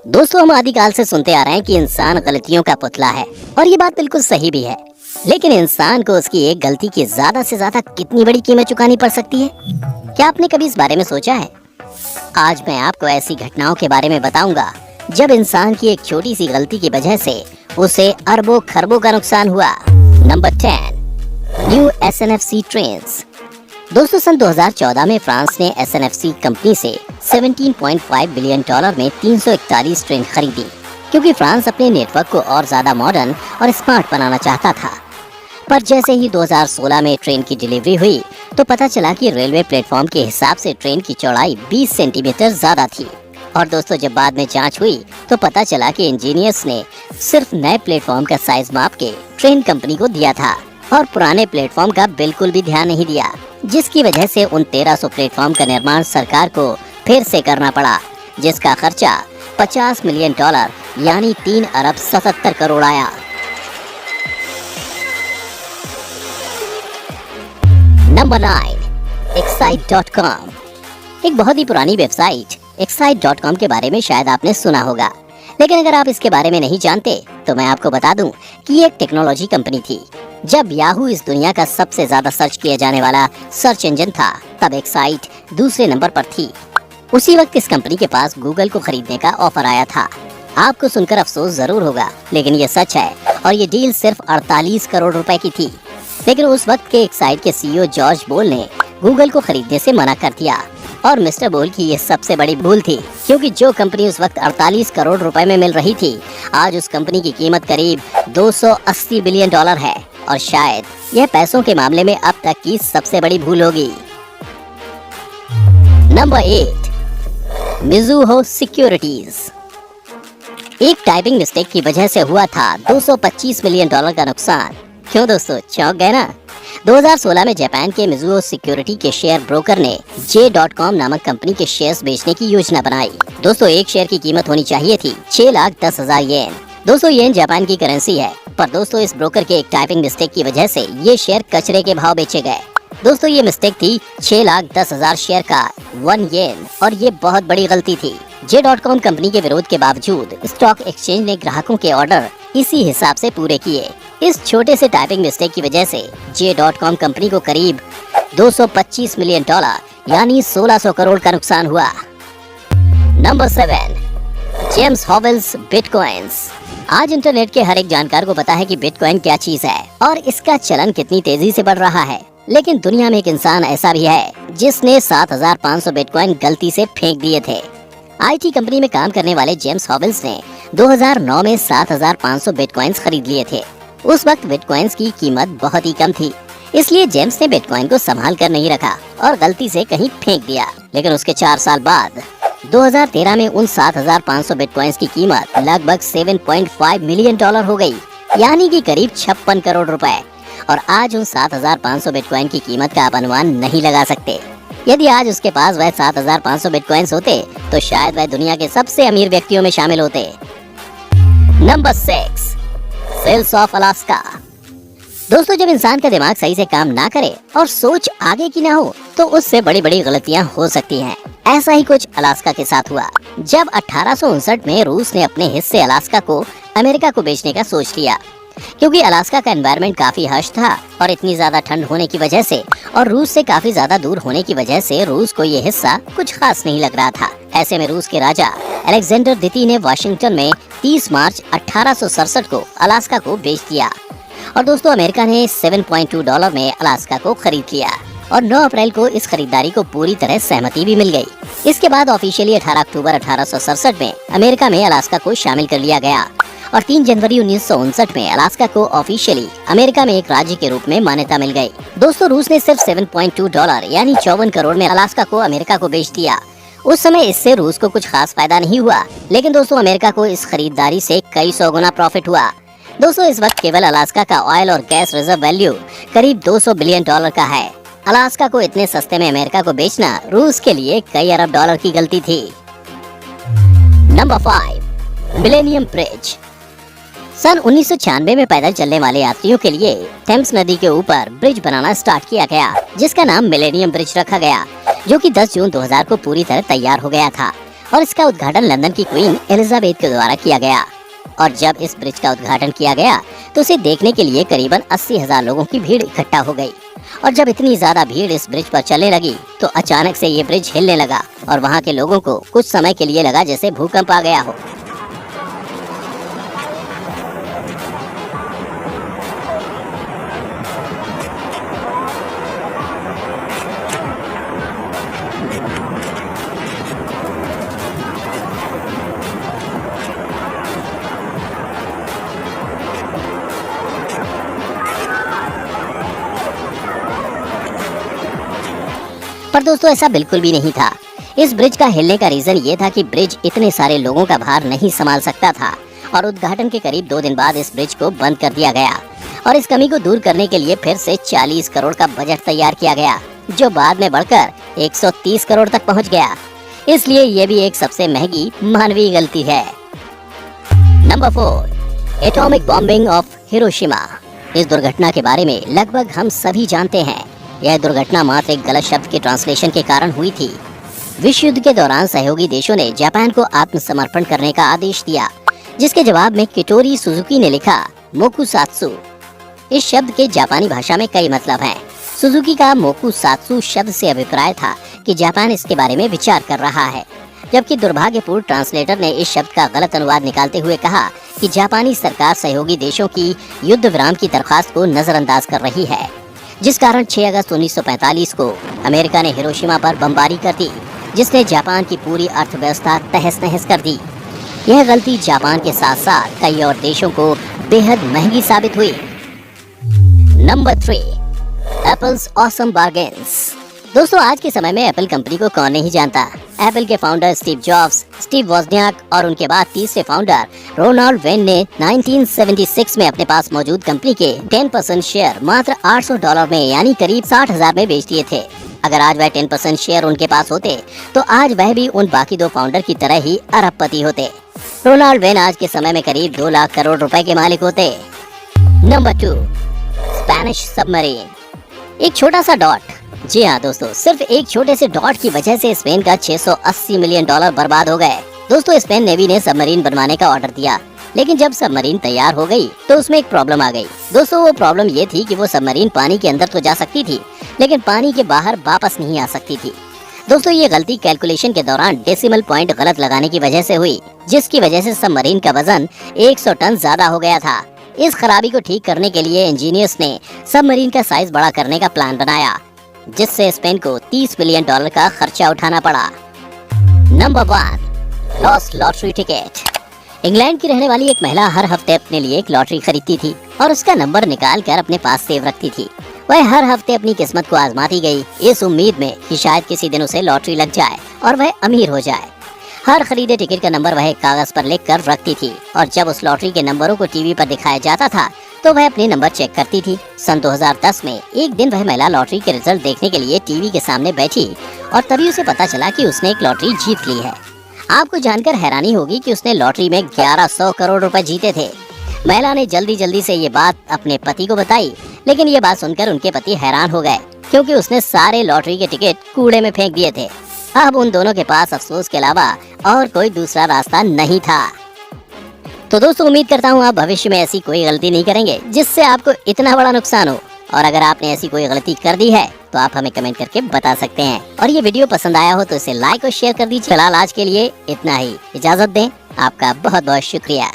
दोस्तों, हम आदिकाल से सुनते आ रहे हैं कि इंसान गलतियों का पुतला है और ये बात बिल्कुल सही भी है। लेकिन इंसान को उसकी एक गलती की ज्यादा से ज्यादा कितनी बड़ी कीमत चुकानी पड़ सकती है? क्या आपने कभी इस बारे में सोचा है? आज मैं आपको ऐसी घटनाओं के बारे में बताऊंगा जब इंसान की एक छोटी सी गलती की वजह से उसे अरबों खरबों का नुकसान हुआ। Number 10, new SNFC trains. दोस्तों, सन 2014 में फ्रांस ने SNFC कंपनी से $17.5 बिलियन में 341 ट्रेन खरीदी, क्योंकि फ्रांस अपने नेटवर्क को और ज्यादा मॉडर्न और स्मार्ट बनाना चाहता था। पर जैसे ही 2016 में ट्रेन की डिलीवरी हुई तो पता चला कि रेलवे प्लेटफॉर्म के हिसाब से ट्रेन की चौड़ाई 20 सेंटीमीटर ज्यादा थी। और दोस्तों, जब बाद में जांच हुई तो पता चला कि इंजीनियर्स ने सिर्फ नए प्लेटफॉर्म का साइज माप के ट्रेन कंपनी को दिया था और पुराने प्लेटफॉर्म का बिल्कुल भी ध्यान नहीं दिया, जिसकी वजह से उन 1300 प्लेटफॉर्म का निर्माण सरकार को फिर से करना पड़ा, जिसका खर्चा $50 मिलियन यानी 3 अरब 77 करोड़ आया। Number 9, Excite.com। एक बहुत ही पुरानी वेबसाइट Excite.com के बारे में शायद आपने सुना होगा, लेकिन अगर आप इसके बारे में नहीं जानते तो मैं आपको बता दूं कि ये एक टेक्नोलॉजी कंपनी थी। जब याहू इस दुनिया का सबसे ज्यादा सर्च किया जाने वाला सर्च इंजन था, तब एक्साइट दूसरे नंबर पर थी। उसी वक्त इस कंपनी के पास गूगल को खरीदने का ऑफर आया था। आपको सुनकर अफसोस जरूर होगा, लेकिन ये सच है और ये डील सिर्फ 48 करोड़ रुपए की थी। लेकिन उस वक्त के एक्साइट के CEO जॉर्ज बोल ने गूगल को खरीदने से मना कर दिया और मिस्टर बोल की ये सबसे बड़ी भूल थी, क्योंकि जो कंपनी उस वक्त 48 करोड़ रुपए में मिल रही थी, आज उस कंपनी की कीमत करीब $280 बिलियन है और शायद यह पैसों के मामले में अब तक की सबसे बड़ी भूल होगी। Number 8, Mizuho securities. एक टाइपिंग मिस्टेक की वजह से हुआ था $225 मिलियन का नुकसान। क्यों दोस्तों, चौंक गए ना? 2016 में जापान के मिज़ूहो सिक्योरिटी के शेयर ब्रोकर ने J.com नामक कंपनी के शेयर्स बेचने की योजना बनाई। दोस्तों, एक शेयर की कीमत होनी चाहिए थी 6,10,000 येन। दोस्तों, येन जापान की करेंसी है, पर दोस्तों इस ब्रोकर के एक टाइपिंग मिस्टेक की वजह से ये शेयर कचरे के भाव बेचे गए। दोस्तों, ये मिस्टेक थी 6,10,000 शेयर का 1 येन और ये बहुत बड़ी गलती थी। J.com कंपनी के विरोध के बावजूद स्टॉक एक्सचेंज ने ग्राहकों के ऑर्डर इसी हिसाब से पूरे किए। इस छोटे से टाइपिंग मिस्टेक की वजह से J.com कंपनी को करीब $225 मिलियन यानी 1600 करोड़ का नुकसान हुआ। Number 7, James Havells bitcoins. आज इंटरनेट के हर एक जानकार को पता है कि बिटकॉइन क्या चीज है और इसका चलन कितनी तेजी से बढ़ रहा है। लेकिन दुनिया में एक इंसान ऐसा भी है जिसने 7,500 बिटकॉइन गलती से फेंक दिए थे। IT कंपनी में काम करने वाले जेम्स हॉवेल्स ने 2009 में 7,500 बिटकॉइंस खरीद लिए थे। उस वक्त बिटकॉइंस की कीमत बहुत ही कम थी, इसलिए जेम्स ने बिटकॉइन को संभाल कर नहीं रखा और गलती से कहीं फेंक दिया। लेकिन उसके 4 साल बाद 2013 में उन 7,500 बिटकॉइंस की कीमत लगभग $7.5 मिलियन हो गई, यानी कि करीब 56 करोड़ रुपए। और आज उन 7,500 बिटकॉइन की कीमत का आप अनुमान नहीं लगा सकते। यदि आज उसके पास वह 7,500 बिटकॉइंस होते तो शायद वह दुनिया के सबसे अमीर व्यक्तियों में शामिल होते। Number 6, sales of Alaska. दोस्तों, जब इंसान का दिमाग सही से काम ना करे और सोच आगे की ना हो तो उससे बड़ी बड़ी गलतियां हो सकती हैं। ऐसा ही कुछ अलास्का के साथ हुआ जब 1859 में रूस ने अपने हिस्से अलास्का को अमेरिका को बेचने का सोच लिया, क्योंकि अलास्का का एनवायरनमेंट काफी हर्ष था और इतनी ज्यादा ठंड होने की वजह से और रूस से काफी ज्यादा दूर होने की वजह से रूस को ये हिस्सा कुछ खास नहीं लग रहा था। ऐसे में रूस के राजा अलेक्जेंडर द्वितीय ने वाशिंगटन में 30 मार्च 1867 को अलास्का को बेच दिया और दोस्तों अमेरिका ने $7.2 में अलास्का को खरीद लिया और 9 अप्रैल को इस खरीदारी को पूरी तरह सहमति भी मिल गई। इसके बाद ऑफिशियली 18 अक्टूबर 1867 में अमेरिका में अलास्का को शामिल कर लिया गया और 3 जनवरी 1959 में अलास्का को ऑफिशियली अमेरिका में एक राज्य के रूप में मान्यता मिल गई। दोस्तों, रूस ने सिर्फ $7.2 यानी 54 करोड़ में अलास्का को अमेरिका को बेच दिया। उस समय इससे रूस को कुछ खास फायदा नहीं हुआ, लेकिन दोस्तों अमेरिका को इस खरीदारी से कई 100 गुना प्रॉफिट हुआ। दोस्तों, इस वक्त केवल अलास्का का ऑयल और गैस रिजर्व वैल्यू करीब $200 बिलियन का है। अलास्का को इतने सस्ते में अमेरिका को बेचना रूस के लिए कई अरब डॉलर की गलती थी। Number 5, millennium bridge. सन 1996 में पैदल चलने वाले यात्रियों के लिए थेम्स नदी के ऊपर ब्रिज बनाना स्टार्ट किया गया, जिसका नाम मिलेनियम ब्रिज रखा गया, जो कि 10 जून 2000 को पूरी तरह तैयार हो गया था और इसका उद्घाटन लंदन की क्वीन एलिजाबेथ के द्वारा किया गया। और जब इस ब्रिज का उद्घाटन किया गया तो उसे देखने के लिए करीबन 80,000 लोगों की भीड़ इकट्ठा हो गई। और जब इतनी ज्यादा भीड़ इस ब्रिज पर चलने लगी तो अचानक से ये ब्रिज हिलने लगा और वहाँ के लोगों को कुछ समय के लिए लगा जैसे भूकंप आ गया हो। पर दोस्तों ऐसा बिल्कुल भी नहीं था। इस ब्रिज का हिलने का रीजन ये था कि ब्रिज इतने सारे लोगों का भार नहीं संभाल सकता था और उद्घाटन के करीब 2 दिन बाद इस ब्रिज को बंद कर दिया गया और इस कमी को दूर करने के लिए फिर से 40 करोड़ का बजट तैयार किया गया, जो बाद में बढ़कर 130 करोड़ तक पहुंच गया। इसलिए ये भी एक सबसे महंगी मानवीय गलती है। Number 4, atomic bombing of Hiroshima. इस दुर्घटना के बारे में लगभग हम सभी जानते हैं। यह दुर्घटना मात्र एक गलत शब्द के ट्रांसलेशन के कारण हुई थी। विश्व युद्ध के दौरान सहयोगी देशों ने जापान को आत्मसमर्पण करने का आदेश दिया, जिसके जवाब में किटोरी सुजुकी ने लिखा मोकुसात्सु। इस शब्द के जापानी भाषा में कई मतलब हैं। सुजुकी का मोकुसात्सु शब्द से अभिप्राय था कि जापान इसके बारे में विचार कर रहा है, जबकि दुर्भाग्यपूर्ण ट्रांसलेटर ने इस शब्द का गलत अनुवाद निकालते हुए कहा कि जापानी सरकार सहयोगी देशों की युद्ध विराम की दरख्वास्त को नजरअंदाज कर रही है, जिस कारण 6 अगस्त 1945 को अमेरिका ने हिरोशिमा पर बमबारी कर दी, जिसने जापान की पूरी अर्थव्यवस्था तहस नहस कर दी। यह गलती जापान के साथ साथ कई और देशों को बेहद महंगी साबित हुई। Number 3, apples awesome bargains. दोस्तों आज के समय में एप्पल कंपनी को कौन नहीं जानता। एप्पल के फाउंडर स्टीव जॉब्स, स्टीव वोज़नियाक और उनके बाद तीसरे फाउंडर रोनाल्ड वेन ने 1976 में अपने पास मौजूद कंपनी के 10% शेयर मात्र $800 में यानी करीब 60,000 में बेच दिए थे। अगर आज वह 10% शेयर उनके पास होते तो आज वह भी उन बाकी 2 फाउंडर की तरह ही अरबपति होते। रोनाल्ड वेन आज के समय में करीब 2 लाख करोड़ रुपए के मालिक होते। Number 2, Spanish submarine. एक छोटा सा डॉट। जी हाँ दोस्तों, सिर्फ एक छोटे से डॉट की वजह से स्पेन का $680 मिलियन बर्बाद हो गए। दोस्तों स्पेन नेवी ने सबमरीन बनवाने का ऑर्डर दिया, लेकिन जब सबमरीन तैयार हो गई तो उसमें एक प्रॉब्लम आ गई। दोस्तों वो प्रॉब्लम ये थी कि वो सबमरीन पानी के अंदर तो जा सकती थी, लेकिन पानी के बाहर वापस नहीं आ सकती थी। दोस्तों ये गलती कैलकुलेशन के दौरान डेसिमल पॉइंट गलत लगाने की वजह से हुई, जिसकी वजह से सबमरीन का वजन 100 टन ज्यादा हो गया था। इस खराबी को ठीक करने के लिए इंजीनियर्स ने सबमरीन का साइज बड़ा करने का प्लान बनाया, जिससे स्पेन को $30 मिलियन का खर्चा उठाना पड़ा। Number 1, lost lottery ticket. England की रहने वाली एक महिला हर हफ्ते अपने लिए एक लॉटरी खरीदती थी और उसका नंबर निकाल कर अपने पास सेव रखती थी। वह हर हफ्ते अपनी किस्मत को आजमाती गई, इस उम्मीद में कि शायद किसी दिन उसे लॉटरी लग जाए और वह अमीर हो जाए। हर खरीदे टिकट का नंबर वह कागज पर लिख कर रखती थी और जब उस लॉटरी के नंबरों को टीवी पर दिखाया जाता था तो वह अपने नंबर चेक करती थी। सन 2010 में एक दिन वह महिला लॉटरी के रिजल्ट देखने के लिए टीवी के सामने बैठी और तभी उसे पता चला कि उसने एक लॉटरी जीत ली है। आपको जानकर हैरानी होगी कि उसने लॉटरी में 1100 करोड़ रुपए जीते थे। महिला ने जल्दी से ये बात अपने पति को बताई, लेकिन ये बात सुनकर उनके पति हैरान हो गए, क्योंकि उसने सारे लॉटरी के टिकट कूड़े में फेंक दिए थे। अब उन दोनों के पास अफसोस के अलावा और कोई दूसरा रास्ता नहीं था। तो दोस्तों उम्मीद करता हूँ आप भविष्य में ऐसी कोई गलती नहीं करेंगे जिससे आपको इतना बड़ा नुकसान हो, और अगर आपने ऐसी कोई गलती कर दी है तो आप हमें कमेंट करके बता सकते हैं। और ये वीडियो पसंद आया हो तो इसे लाइक और शेयर कर दीजिए। फिलहाल आज के लिए इतना ही, इजाजत दें। आपका बहुत बहुत शुक्रिया।